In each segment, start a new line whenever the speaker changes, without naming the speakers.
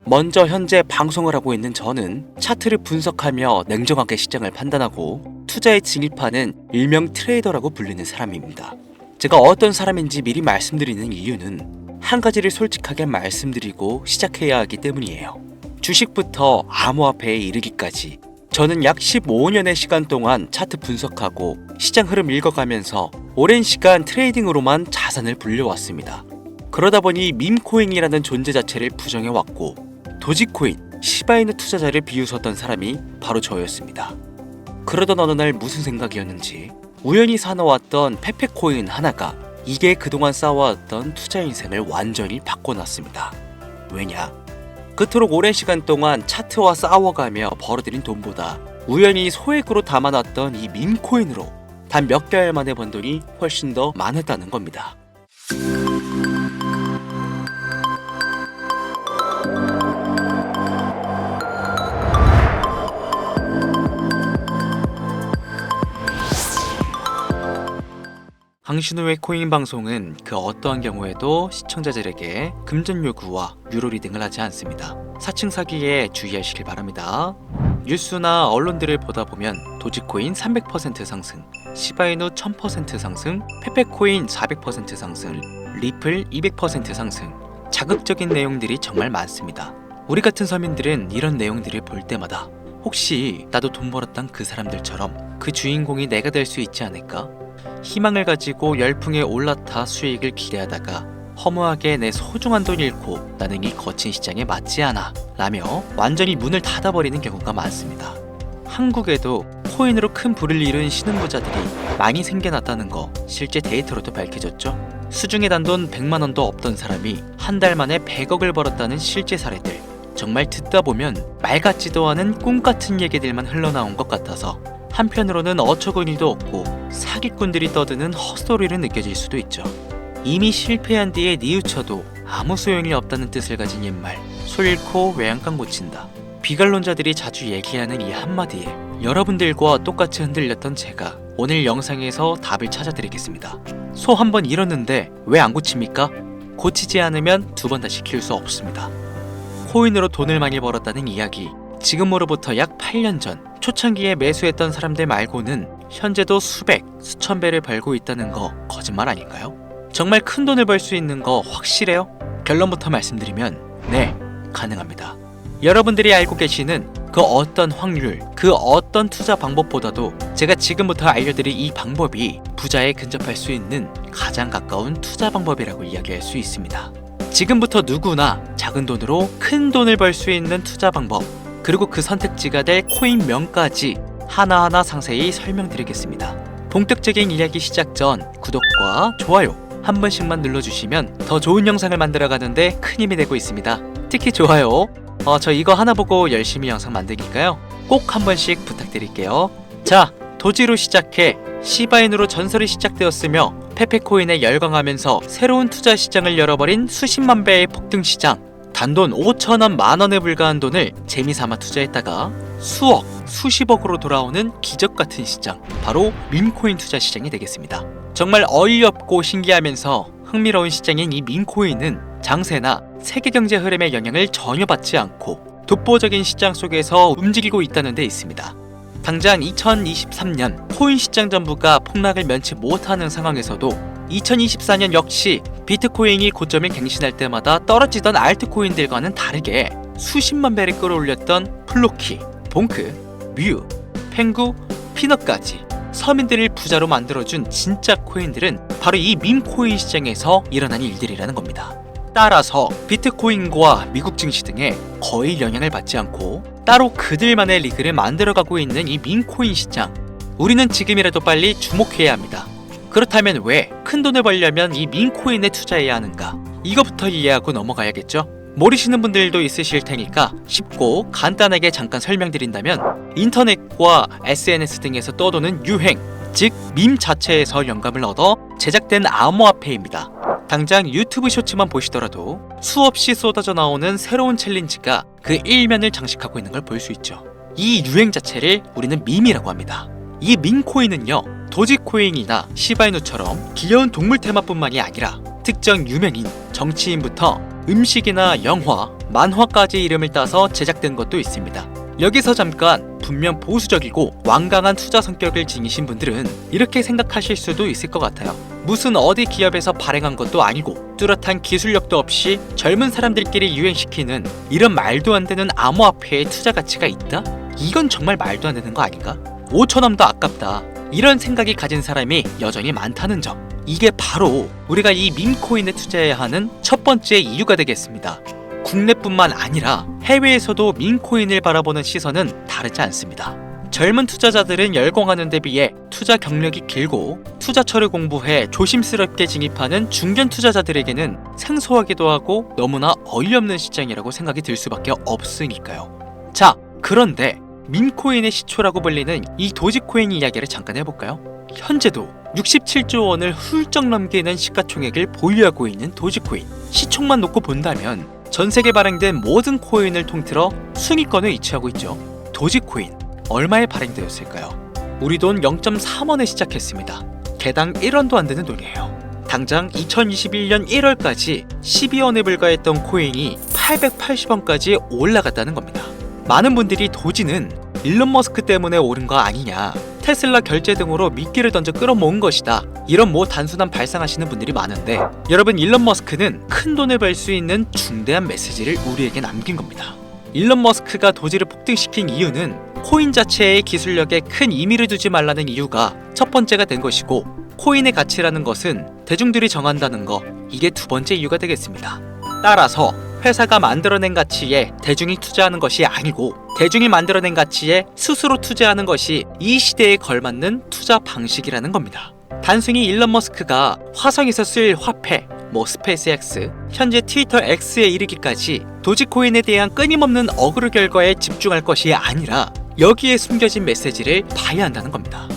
먼저 현재 방송을 하고 있는 저는 차트를 분석하며 냉정하게 시장을 판단하고 투자에 진입하는 일명 트레이더라고 불리는 사람입니다. 제가 어떤 사람인지 미리 말씀드리는 이유는 한 가지를 솔직하게 말씀드리고 시작해야 하기 때문이에요. 주식부터 암호화폐에 이르기까지 저는 약 15년의 시간 동안 차트 분석하고 시장 흐름 읽어가면서 오랜 시간 트레이딩으로만 자산을 불려왔습니다. 그러다 보니 밈코인이라는 존재 자체를 부정해왔고 도지코인, 시바이누 투자자를 비웃었던 사람이 바로 저였습니다. 그러던 어느 날 무슨 생각이었는지 우연히 사놓았던 페페코인 하나가 이게 그동안 쌓아왔던 투자 인생을 완전히 바꿔놨습니다. 왜냐? 그토록 오랜 시간 동안 차트와 싸워가며 벌어들인 돈보다 우연히 소액으로 담아놨던 이 밈코인으로 단 몇 개월 만에 번 돈이 훨씬 더 많았다는 겁니다. 강신우의 코인 방송은 그 어떠한 경우에도 시청자들에게 금전 요구와 유료 리딩을 하지 않습니다. 사칭 사기에 주의하시길 바랍니다. 뉴스나 언론들을 보다 보면 도지코인 300% 상승, 시바이누 1000% 상승, 페페코인 400% 상승, 리플 200% 상승, 자극적인 내용들이 정말 많습니다. 우리 같은 서민들은 이런 내용들을 볼 때마다 혹시 나도 돈 벌었던 그 사람들처럼 그 주인공이 내가 될 수 있지 않을까? 희망을 가지고 열풍에 올라타 수익을 기대하다가 허무하게 내 소중한 돈 잃고 나는 이 거친 시장에 맞지 않아 라며 완전히 문을 닫아버리는 경우가 많습니다. 한국에도 코인으로 큰 부를 이룬 신흥부자들이 많이 생겨났다는 거 실제 데이터로도 밝혀졌죠. 수중에 단돈 100만원도 없던 사람이 한 달 만에 100억을 벌었다는 실제 사례들, 정말 듣다 보면 말 같지도 않은 꿈 같은 얘기들만 흘러나온 것 같아서 한편으로는 어처구니도 없고 사기꾼들이 떠드는 헛소리로 느껴질 수도 있죠. 이미 실패한 뒤에 뉘우쳐도 아무 소용이 없다는 뜻을 가진 옛말 소 잃고 외양간 고친다. 비관론자들이 자주 얘기하는 이 한마디에 여러분들과 똑같이 흔들렸던 제가 오늘 영상에서 답을 찾아드리겠습니다. 소 한 번 잃었는데 왜 안 고칩니까? 고치지 않으면 두 번 다시 키울 수 없습니다. 코인으로 돈을 많이 벌었다는 이야기, 지금으로부터 약 8년 전 초창기에 매수했던 사람들 말고는 현재도 수백, 수천 배를 벌고 있다는 거 거짓말 아닌가요? 정말 큰 돈을 벌 수 있는 거 확실해요? 결론부터 말씀드리면 네, 가능합니다. 여러분들이 알고 계시는 그 어떤 확률, 그 어떤 투자 방법보다도 제가 지금부터 알려드릴 이 방법이 부자에 근접할 수 있는 가장 가까운 투자 방법이라고 이야기할 수 있습니다. 지금부터 누구나 작은 돈으로 큰 돈을 벌 수 있는 투자 방법, 그리고 그 선택지가 될 코인명까지 하나하나 상세히 설명드리겠습니다. 본격적인 이야기 시작 전 구독과 좋아요 한 번씩만 눌러주시면 더 좋은 영상을 만들어가는데 큰 힘이 되고 있습니다. 특히 좋아요, 저 이거 하나 보고 열심히 영상 만들니까요 꼭 한 번씩 부탁드릴게요. 자, 도지로 시작해 시바인으로 전설이 시작되었으며 페페코인에 열광하면서 새로운 투자 시장을 열어버린 수십만 배의 폭등 시장, 단돈 5천원 만원에 불과한 돈을 재미삼아 투자했다가 수억, 수십억으로 돌아오는 기적같은 시장, 바로 밈코인 투자 시장이 되겠습니다. 정말 어이없고 신기하면서 흥미로운 시장인 이 밈코인은 장세나 세계경제 흐름의 영향을 전혀 받지 않고 독보적인 시장 속에서 움직이고 있다는 데 있습니다. 당장 2023년 코인 시장 전부가 폭락을 면치 못하는 상황에서도 2024년 역시 비트코인이 고점을 갱신할 때마다 떨어지던 알트코인들과는 다르게 수십만 배를 끌어올렸던 플로키, 봉크, 뮤, 펭구, 피넛까지 서민들을 부자로 만들어준 진짜 코인들은 바로 이 밈코인 시장에서 일어난 일들이라는 겁니다. 따라서 비트코인과 미국 증시 등에 거의 영향을 받지 않고 따로 그들만의 리그를 만들어가고 있는 이 밈코인 시장, 우리는 지금이라도 빨리 주목해야 합니다. 그렇다면 왜 큰 돈을 벌려면 이 밈코인에 투자해야 하는가? 이거부터 이해하고 넘어가야겠죠? 모르시는 분들도 있으실 테니까 쉽고 간단하게 잠깐 설명드린다면, 인터넷과 SNS 등에서 떠도는 유행, 즉 밈 자체에서 영감을 얻어 제작된 암호화폐입니다. 당장 유튜브 쇼츠만 보시더라도 수없이 쏟아져 나오는 새로운 챌린지가 그 일면을 장식하고 있는 걸 볼 수 있죠. 이 유행 자체를 우리는 밈이라고 합니다. 이 밈코인은요, 도지코인이나 시바이누처럼 귀여운 동물 테마뿐만이 아니라 특정 유명인, 정치인부터 음식이나 영화, 만화까지 이름을 따서 제작된 것도 있습니다. 여기서 잠깐 분명 보수적이고 완강한 투자 성격을 지니신 분들은 이렇게 생각하실 수도 있을 것 같아요. 무슨 어디 기업에서 발행한 것도 아니고 뚜렷한 기술력도 없이 젊은 사람들끼리 유행시키는 이런 말도 안 되는 암호화폐의 투자 가치가 있다? 이건 정말 말도 안 되는 거 아닌가? 5천원도 아깝다. 이런 생각이 가진 사람이 여전히 많다는 점. 이게 바로 우리가 이 밈코인에 투자해야 하는 첫 번째 이유가 되겠습니다. 국내뿐만 아니라 해외에서도 밈코인을 바라보는 시선은 다르지 않습니다. 젊은 투자자들은 열광하는 데 비해 투자 경력이 길고 투자처를 공부해 조심스럽게 진입하는 중견 투자자들에게는 생소하기도 하고 너무나 어이없는 시장이라고 생각이 들 수밖에 없으니까요. 자, 그런데 밈코인의 시초라고 불리는 이 도지코인 이야기를 잠깐 해볼까요? 현재도 67조 원을 훌쩍 넘기는 시가총액을 보유하고 있는 도지코인. 시총만 놓고 본다면 전 세계 발행된 모든 코인을 통틀어 순위권을 위치하고 있죠. 도지코인 얼마에 발행되었을까요? 우리 돈 0.3원에 시작했습니다. 개당 1원도 안 되는 돈이에요. 당장 2021년 1월까지 12원에 불과했던 코인이 880원까지 올라갔다는 겁니다. 많은 분들이 도지는 일론 머스크 때문에 오른 거 아니냐, 테슬라 결제 등으로 미끼를 던져 끌어모은 것이다, 이런 단순한 발상하시는 분들이 많은데, 여러분, 일론 머스크는 큰 돈을 벌 수 있는 중대한 메시지를 우리에게 남긴 겁니다. 일론 머스크가 도지를 폭등시킨 이유는 코인 자체의 기술력에 큰 의미를 두지 말라는 이유가 첫 번째가 된 것이고, 코인의 가치라는 것은 대중들이 정한다는 거, 이게 두 번째 이유가 되겠습니다. 따라서 회사가 만들어낸 가치에 대중이 투자하는 것이 아니고 대중이 만들어낸 가치에 스스로 투자하는 것이 이 시대에 걸맞는 투자 방식이라는 겁니다. 단순히 일론 머스크가 화성에서 쓸 화폐, 스페이스X, 현재 트위터 X에 이르기까지 도지코인에 대한 끊임없는 어그로 결과에 집중할 것이 아니라 여기에 숨겨진 메시지를 봐야 한다는 겁니다.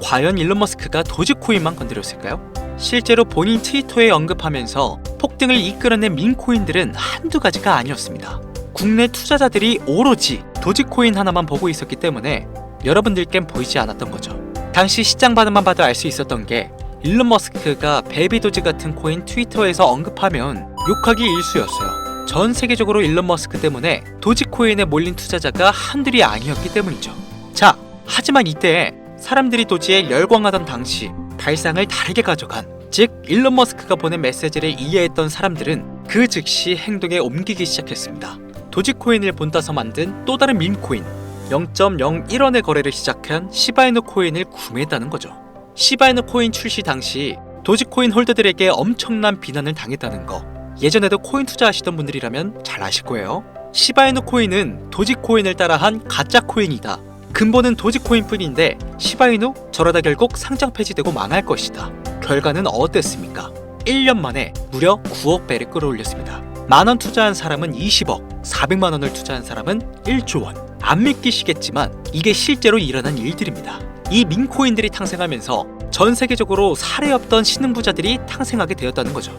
과연 일론 머스크가 도지코인만 건드렸을까요? 실제로 본인 트위터에 언급하면서 폭등을 이끌어낸 밈코인들은 한두 가지가 아니었습니다. 국내 투자자들이 오로지 도지코인 하나만 보고 있었기 때문에 여러분들께는 보이지 않았던 거죠. 당시 시장 반응만 봐도 알 수 있었던 게, 일론 머스크가 베비도지 같은 코인 트위터에서 언급하면 욕하기 일쑤였어요. 전 세계적으로 일론 머스크 때문에 도지코인에 몰린 투자자가 한둘이 아니었기 때문이죠. 자, 하지만 이때 사람들이 도지에 열광하던 당시 발상을 다르게 가져간, 즉 일론 머스크가 보낸 메시지를 이해했던 사람들은 그 즉시 행동에 옮기기 시작했습니다. 도지코인을 본따서 만든 또 다른 밈코인, 0.01원의 거래를 시작한 시바이누 코인을 구매했다는 거죠. 시바이누 코인 출시 당시 도지코인 홀더들에게 엄청난 비난을 당했다는 거, 예전에도 코인 투자하시던 분들이라면 잘 아실 거예요. 시바이누 코인은 도지코인을 따라한 가짜 코인이다, 근본은 도지코인뿐인데 시바이누 저러다 결국 상장 폐지되고 망할 것이다. 결과는 어땠습니까? 1년 만에 무려 9억 배를 끌어올렸습니다. 만원 투자한 사람은 20억, 400만원을 투자한 사람은 1조 원. 안 믿기시겠지만 이게 실제로 일어난 일들입니다. 이 밈코인들이 탄생하면서 전 세계적으로 사례 없던 신흥부자들이 탄생하게 되었다는 거죠.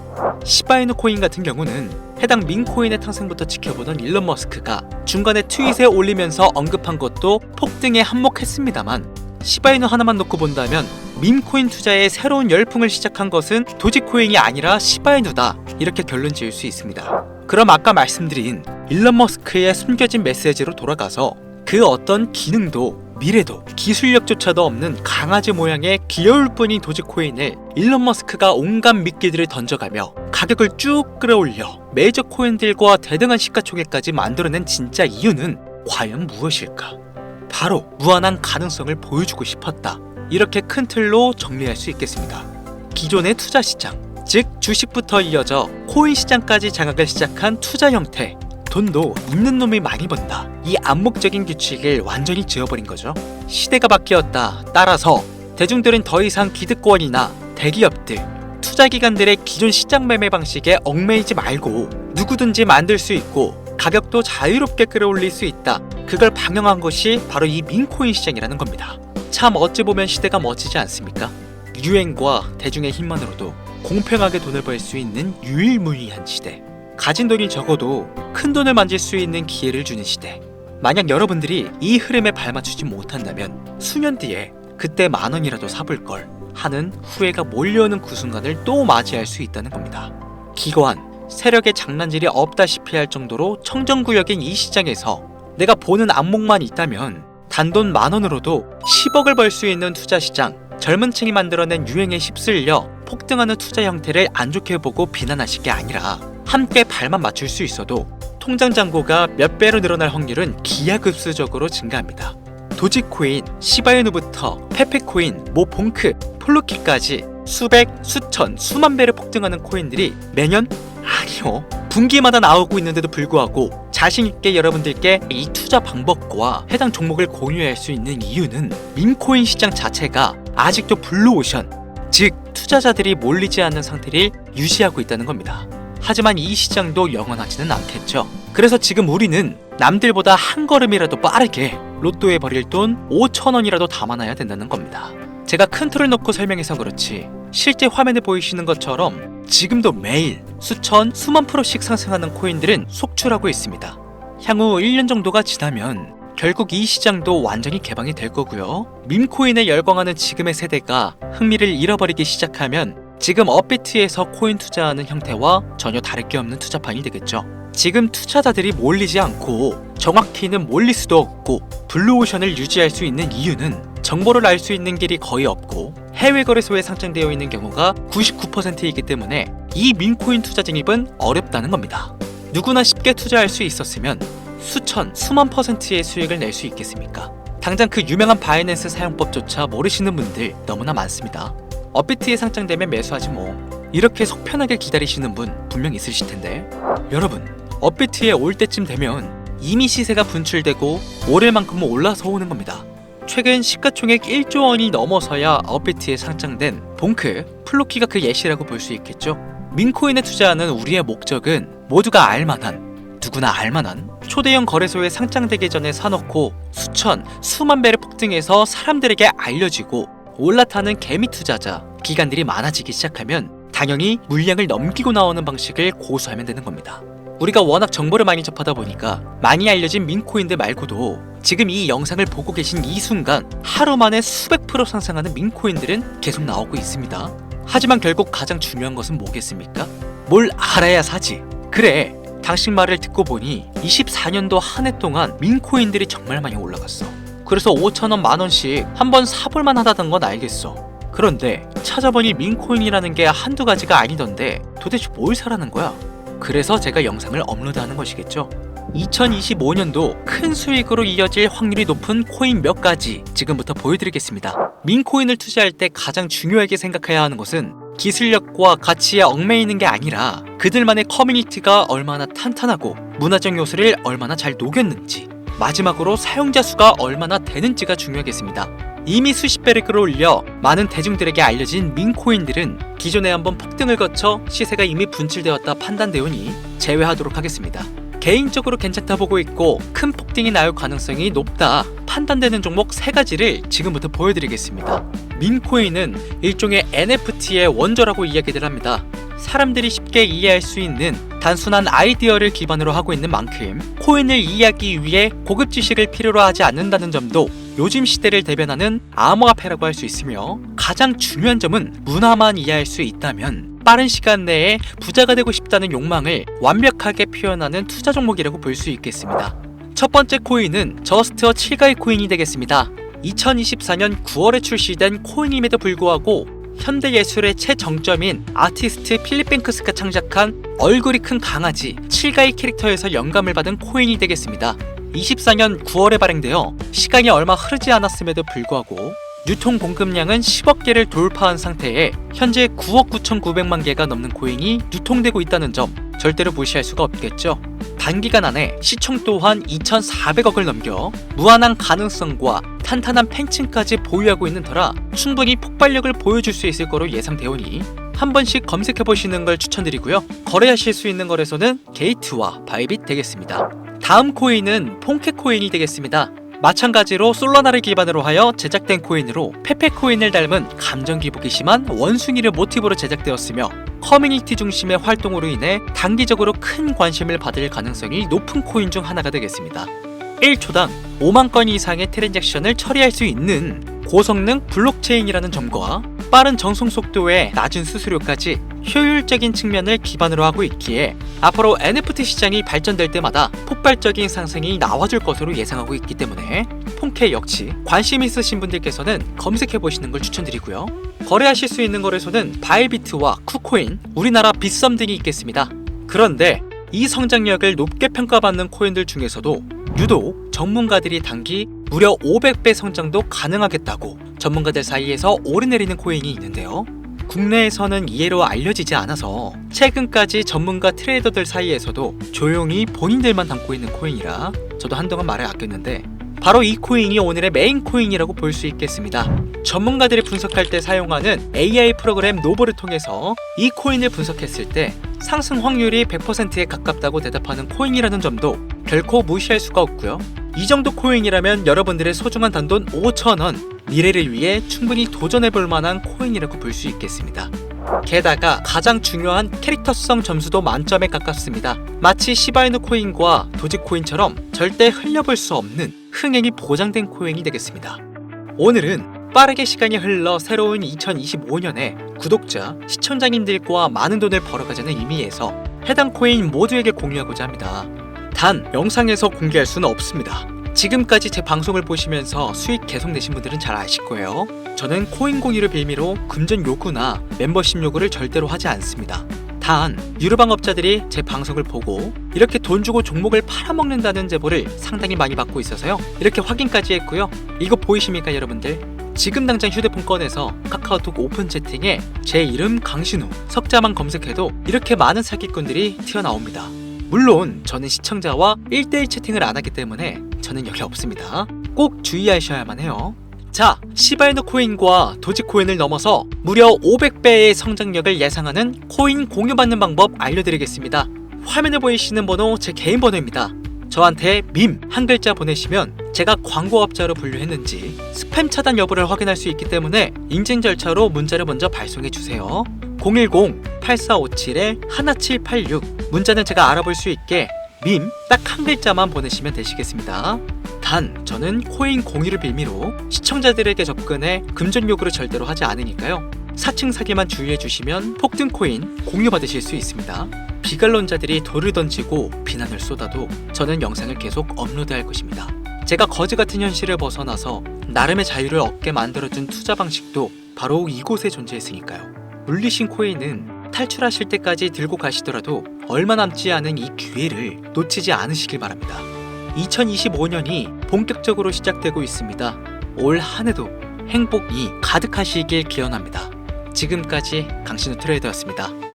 시바이누 코인 같은 경우는 해당 밈코인의 탄생부터 지켜보던 일론 머스크가 중간에 트윗에 올리면서 언급한 것도 폭등에 한몫했습니다만, 시바이누 하나만 놓고 본다면 밈코인 투자에 새로운 열풍을 시작한 것은 도지코인이 아니라 시바이누다, 이렇게 결론 지을 수 있습니다. 그럼 아까 말씀드린 일론 머스크의 숨겨진 메시지로 돌아가서 그 어떤 기능도 미래도 기술력조차도 없는 강아지 모양의 귀여울 뿐인 도지코인을 일론 머스크가 온갖 미끼들을 던져가며 가격을 쭉 끌어올려 메이저 코인들과 대등한 시가총액까지 만들어낸 진짜 이유는 과연 무엇일까? 바로 무한한 가능성을 보여주고 싶었다, 이렇게 큰 틀로 정리할 수 있겠습니다. 기존의 투자 시장, 즉 주식부터 이어져 코인 시장까지 장악을 시작한 투자 형태, 돈도 있는 놈이 많이 번다, 이 암묵적인 규칙을 완전히 지워버린 거죠. 시대가 바뀌었다. 따라서 대중들은 더 이상 기득권이나 대기업들, 투자기관들의 기존 시장 매매 방식에 얽매이지 말고 누구든지 만들 수 있고 가격도 자유롭게 끌어올릴 수 있다, 그걸 방영한 것이 바로 이 밈코인 시장이라는 겁니다. 참 어찌 보면 시대가 멋지지 않습니까? 유행과 대중의 힘만으로도 공평하게 돈을 벌 수 있는 유일무이한 시대, 가진 돈이 적어도 큰 돈을 만질 수 있는 기회를 주는 시대. 만약 여러분들이 이 흐름에 발맞추지 못한다면 수년 뒤에 그때 만원이라도 사볼 걸 하는 후회가 몰려오는 그 순간을 또 맞이할 수 있다는 겁니다. 기관, 세력의 장난질이 없다시피 할 정도로 청정구역인 이 시장에서 내가 보는 안목만 있다면 단돈 10,000원으로도 10억을 벌 수 있는 투자 시장, 젊은 층이 만들어낸 유행에 휩쓸려 폭등하는 투자 형태를 안 좋게 보고 비난하실 게 아니라 함께 발만 맞출 수 있어도 통장 잔고가 몇 배로 늘어날 확률은 기하급수적으로 증가합니다. 도지코인, 시바이누부터 페페코인, 모봉크, 플루키까지 수백, 수천, 수만 배를 폭등하는 코인들이 매년? 아니요. 분기마다 나오고 있는데도 불구하고 자신있게 여러분들께 이 투자 방법과 해당 종목을 공유할 수 있는 이유는 밈코인 시장 자체가 아직도 블루오션, 즉 투자자들이 몰리지 않는 상태를 유지하고 있다는 겁니다. 하지만 이 시장도 영원하지는 않겠죠. 그래서 지금 우리는 남들보다 한 걸음이라도 빠르게 로또에 버릴 돈 5,000원이라도 담아놔야 된다는 겁니다. 제가 큰 틀을 놓고 설명해서 그렇지 실제 화면에 보이시는 것처럼 지금도 매일 수천, 수만 프로씩 상승하는 코인들은 속출하고 있습니다. 향후 1년 정도가 지나면 결국 이 시장도 완전히 개방이 될 거고요. 밈코인에 열광하는 지금의 세대가 흥미를 잃어버리기 시작하면 지금 업비트에서 코인 투자하는 형태와 전혀 다를 게 없는 투자판이 되겠죠. 지금 투자자들이 몰리지 않고 정확히는 몰릴 수도 없고 블루오션을 유지할 수 있는 이유는 정보를 알 수 있는 길이 거의 없고 해외 거래소에 상장되어 있는 경우가 99%이기 때문에 이 밈코인 투자 진입은 어렵다는 겁니다. 누구나 쉽게 투자할 수 있었으면 수천, 수만 %의 수익을 낼 수 있겠습니까? 당장 그 유명한 바이낸스 사용법조차 모르시는 분들 너무나 많습니다. 업비트에 상장되면 매수하지 뭐. 이렇게 속 편하게 기다리시는 분 분명 있으실 텐데 여러분, 업비트에 올 때쯤 되면 이미 시세가 분출되고 오를 만큼은 올라서 오는 겁니다. 최근 시가총액 1조 원이 넘어서야 업비트에 상장된 봉크, 플로키가 그 예시라고 볼 수 있겠죠. 밈코인에 투자하는 우리의 목적은 모두가 알만한, 누구나 알만한 초대형 거래소에 상장되기 전에 사놓고 수천, 수만 배를 폭등해서 사람들에게 알려지고 올라타는 개미 투자자, 기관들이 많아지기 시작하면 당연히 물량을 넘기고 나오는 방식을 고수하면 되는 겁니다. 우리가 워낙 정보를 많이 접하다 보니까 많이 알려진 밈코인들 말고도 지금 이 영상을 보고 계신 이 순간 하루 만에 수백 프로 상승하는 밈코인들은 계속 나오고 있습니다. 하지만 결국 가장 중요한 것은 뭐겠습니까? 뭘 알아야 사지. 그래, 당신 말을 듣고 보니 24년도 한 해 동안 밈코인들이 정말 많이 올라갔어. 그래서 5,000원, 만원씩 한번 사볼만 하다던 건 알겠어. 그런데 찾아보니 밈코인이라는 게 한두 가지가 아니던데 도대체 뭘 사라는 거야? 그래서 제가 영상을 업로드하는 것이겠죠. 2025년도 큰 수익으로 이어질 확률이 높은 코인 몇 가지 지금부터 보여드리겠습니다. 밈코인을 투자할 때 가장 중요하게 생각해야 하는 것은 기술력과 가치에 얽매이는 게 아니라 그들만의 커뮤니티가 얼마나 탄탄하고 문화적 요소를 얼마나 잘 녹였는지, 마지막으로 사용자 수가 얼마나 되는지가 중요하겠습니다. 이미 수십 배를 끌어올려 많은 대중들에게 알려진 밈코인들은 기존에 한번 폭등을 거쳐 시세가 이미 분출되었다 판단되오니 제외하도록 하겠습니다. 개인적으로 괜찮다 보고 있고 큰 폭등이 나올 가능성이 높다 판단되는 종목 3가지를 지금부터 보여드리겠습니다. 밈코인은 일종의 NFT의 원조라고 이야기들 합니다. 사람들이 쉽게 이해할 수 있는 단순한 아이디어를 기반으로 하고 있는 만큼 코인을 이해하기 위해 고급 지식을 필요로 하지 않는다는 점도 요즘 시대를 대변하는 암호화폐라고 할 수 있으며, 가장 중요한 점은 문화만 이해할 수 있다면 빠른 시간 내에 부자가 되고 싶다는 욕망을 완벽하게 표현하는 투자 종목이라고 볼 수 있겠습니다. 첫 번째 코인은 저스트어 칠가이 코인이 되겠습니다. 2024년 9월에 출시된 코인임에도 불구하고 현대예술의 최정점인 아티스트 필립 뱅크스가 창작한 얼굴이 큰 강아지 칠가이 캐릭터에서 영감을 받은 코인이 되겠습니다. 24년 9월에 발행되어 시간이 얼마 흐르지 않았음에도 불구하고 유통 공급량은 10억 개를 돌파한 상태에 현재 9억 9,900만 개가 넘는 코인이 유통되고 있다는 점 절대로 무시할 수가 없겠죠. 단기간 안에 시총 또한 2,400억을 넘겨 무한한 가능성과 탄탄한 팬층까지 보유하고 있는 터라 충분히 폭발력을 보여줄 수 있을 거로 예상되오니 한 번씩 검색해보시는 걸 추천드리고요. 거래하실 수 있는 거래소는 게이트와 바이빗 되겠습니다. 다음 코인은 폰케 코인이 되겠습니다. 마찬가지로 솔라나를 기반으로 하여 제작된 코인으로 페페 코인을 닮은 감정 기복이 심한 원숭이를 모티브로 제작되었으며 커뮤니티 중심의 활동으로 인해 단기적으로 큰 관심을 받을 가능성이 높은 코인 중 하나가 되겠습니다. 1초당 5만 건 이상의 트랜잭션을 처리할 수 있는 고성능 블록체인이라는 점과 빠른 전송 속도에 낮은 수수료까지 효율적인 측면을 기반으로 하고 있기에 앞으로 NFT 시장이 발전될 때마다 폭발적인 상승이 나와줄 것으로 예상하고 있기 때문에 폰케 역시 관심 있으신 분들께서는 검색해보시는 걸 추천드리고요. 거래하실 수 있는 거래소는 바이비트와 쿠코인, 우리나라 빗썸 등이 있겠습니다. 그런데 이 성장력을 높게 평가받는 코인들 중에서도 유독 전문가들이 단기 무려 500배 성장도 가능하겠다고 전문가들 사이에서 오르내리는 코인이 있는데요. 국내에서는 이해로 알려지지 않아서 최근까지 전문가 트레이더들 사이에서도 조용히 본인들만 담고 있는 코인이라 저도 한동안 말을 아꼈는데 바로 이 코인이 오늘의 메인 코인이라고 볼 수 있겠습니다. 전문가들이 분석할 때 사용하는 AI 프로그램 노보를 통해서 이 코인을 분석했을 때 상승 확률이 100%에 가깝다고 대답하는 코인이라는 점도 결코 무시할 수가 없고요. 이 정도 코인이라면 여러분들의 소중한 단돈 5,000원, 미래를 위해 충분히 도전해볼 만한 코인이라고 볼 수 있겠습니다. 게다가 가장 중요한 캐릭터성 점수도 만점에 가깝습니다. 마치 시바이누 코인과 도지코인처럼 절대 흘려볼 수 없는 흥행이 보장된 코인이 되겠습니다. 오늘은 빠르게 시간이 흘러 새로운 2025년에 구독자, 시청자님들과 많은 돈을 벌어가자는 의미에서 해당 코인 모두에게 공유하고자 합니다. 단 영상에서 공개할 수는 없습니다. 지금까지 제 방송을 보시면서 수익 계속 내신 분들은 잘 아실 거예요. 저는 코인 공유를 빌미로 금전 요구나 멤버십 요구를 절대로 하지 않습니다. 단 유료방업자들이 제 방송을 보고 이렇게 돈 주고 종목을 팔아먹는다는 제보를 상당히 많이 받고 있어서요. 이렇게 확인까지 했고요. 이거 보이십니까 여러분들? 지금 당장 휴대폰 꺼내서 카카오톡 오픈 채팅에 제 이름 강신우, 석자만 검색해도 이렇게 많은 사기꾼들이 튀어나옵니다. 물론 저는 시청자와 1대1 채팅을 안 하기 때문에 저는 여기 없습니다. 꼭 주의하셔야만 해요. 자, 시바이누 코인과 도지코인을 넘어서 무려 500배의 성장력을 예상하는 코인 공유받는 방법 알려드리겠습니다. 화면에 보이시는 번호 제 개인 번호입니다. 저한테 밈 한 글자 보내시면 제가 광고업자로 분류했는지 스팸 차단 여부를 확인할 수 있기 때문에 인증 절차로 문자를 먼저 발송해주세요. 010-8457-1786 문자는 제가 알아볼 수 있게 밈 딱 한 글자만 보내시면 되시겠습니다. 단 저는 코인 공유를 빌미로 시청자들에게 접근해 금전 요구를 절대로 하지 않으니까요. 사칭 사기만 주의해 주시면 폭등 코인 공유 받으실 수 있습니다. 비관론자들이 돌을 던지고 비난을 쏟아도 저는 영상을 계속 업로드할 것입니다. 제가 거지 같은 현실을 벗어나서 나름의 자유를 얻게 만들어준 투자 방식도 바로 이곳에 존재했으니까요. 물리신 코인은 탈출하실 때까지 들고 가시더라도 얼마 남지 않은 이 기회를 놓치지 않으시길 바랍니다. 2025년이 본격적으로 시작되고 있습니다. 올 한 해도 행복이 가득하시길 기원합니다. 지금까지 강신우 트레이더였습니다.